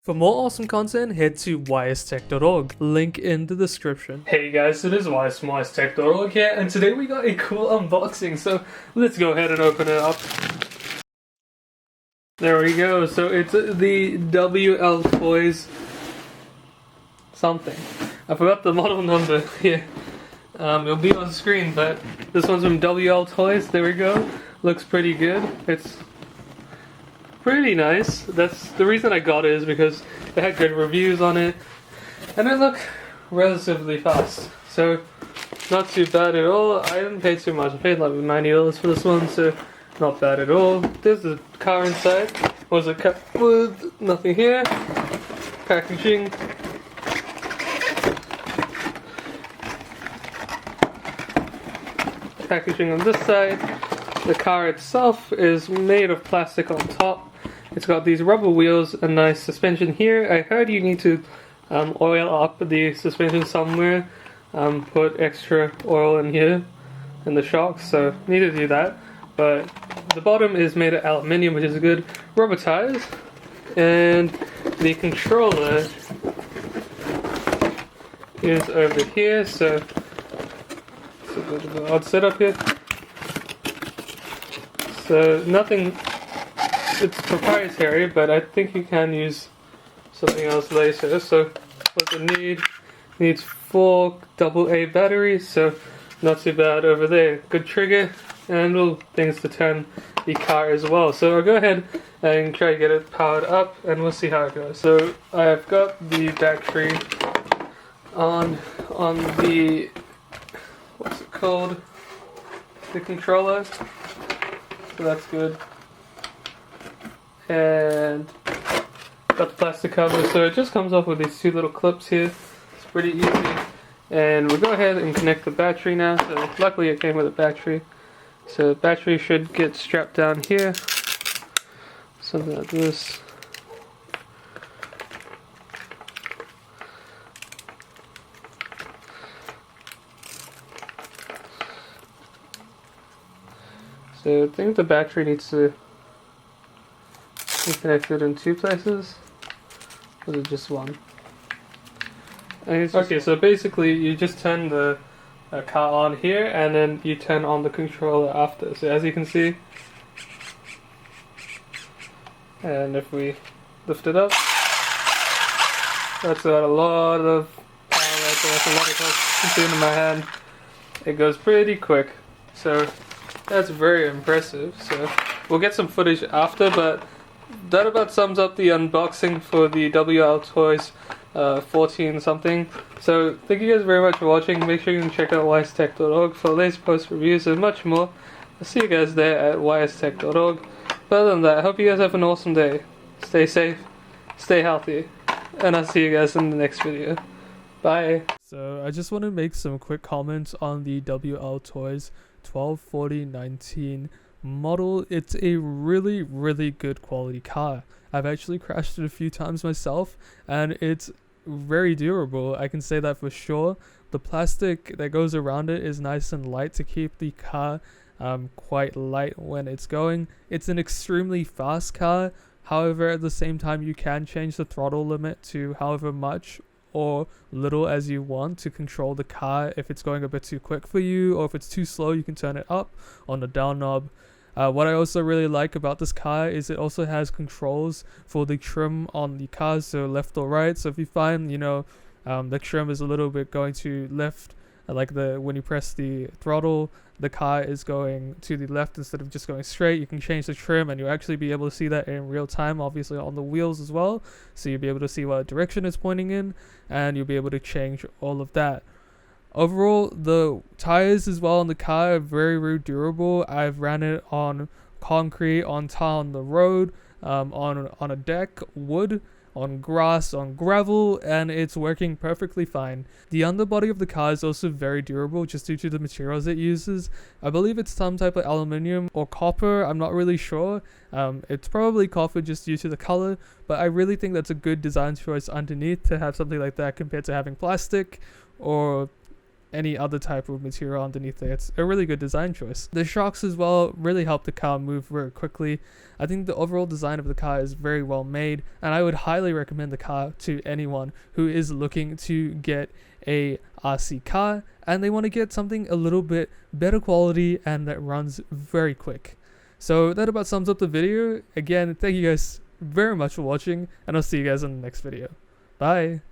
For more awesome content, head to ystech.org, link in the description. Hey guys, it is Wise from ystech.org here, and today we got a cool unboxing, so let's go ahead and open it up. There we go, so it's the Wltoys something. I forgot the model number here. It'll be on screen, but this one's from Wltoys, there we go. Looks pretty good. It's pretty nice. That's the reason I got it, is because they had good reviews on it and it looked relatively fast, so not too bad at all. I didn't pay too much. I paid like $90 for this one, so not bad at all. There's the car inside. Was it cut with nothing here. Packaging. Packaging on this side. The car itself is made of plastic on top. It's got these rubber wheels, a nice suspension here. I heard you need to oil up the suspension somewhere. Put extra oil in here in the shocks, so need to do that. But the bottom is made of aluminium, which is good. Rubber tires, and the controller is over here. So it's a bit of an odd setup here. So nothing. It's proprietary, but I think you can use something else later. So what it needs 4 AA batteries, so not too bad over there. Good trigger and all things to turn the car as well. So I'll go ahead and try to get it powered up and we'll see how it goes. So I've got the battery on the, what's it called? The controller. So that's good. And got the plastic cover, so it just comes off with these 2 little clips here. It's pretty easy. And we'll go ahead and connect the battery now. So luckily it came with a battery. So the battery should get strapped down here. Something like this. So I think the battery needs to be connected in 2 places. Or is it just one? Okay, so basically you just turn the car on here and then you turn on the controller after. So as you can see, and if we lift it up, that's got a lot of power right there. That's a lot of power. You can see it in my hand. It goes pretty quick. So that's very impressive. So we'll get some footage after, but that about sums up the unboxing for the Wltoys 14 something. So thank you guys very much for watching. Make sure you can check out ystech.org for latest post reviews and much more. I'll see you guys there at ystech.org. But other than that, I hope you guys have an awesome day. Stay safe, stay healthy, and I'll see you guys in the next video. Bye. So I just want to make some quick comments on the Wltoys 124019 model. It's a really good quality car. I've actually crashed it a few times myself and it's very durable. I can say that for sure. The plastic that goes around it is nice and light to keep the car quite light when it's going. It's an extremely fast car. However, at the same time, you can change the throttle limit to however much or little as you want to control the car. If it's going a bit too quick for you or if it's too slow, you can turn it up on the down knob. What I also really like about this car is it also has controls for the trim on the car, so left or right. So if you find, the trim is a little bit going to left, like when you press the throttle, the car is going to the left instead of just going straight, you can change the trim and you'll actually be able to see that in real time, obviously on the wheels as well. So you'll be able to see what direction it's pointing in and you'll be able to change all of that. Overall, the tires as well on the car are very durable. I've ran it on concrete, on tar on the road, on a deck, wood, on grass, on gravel, and it's working perfectly fine. The underbody of the car is also very durable just due to the materials it uses. I believe it's some type of aluminium or copper, I'm not really sure. It's probably copper just due to the color, but I really think that's a good design choice underneath to have something like that compared to having plastic or any other type of material underneath there. It's a really good design choice. The shocks as well really help the car move very quickly. I think the overall design of the car is very well made, and I would highly recommend the car to anyone who is looking to get a RC car and they want to get something a little bit better quality and that runs very quick. So that about sums up the video. Again, thank you guys very much for watching, and I'll see you guys in the next video. Bye!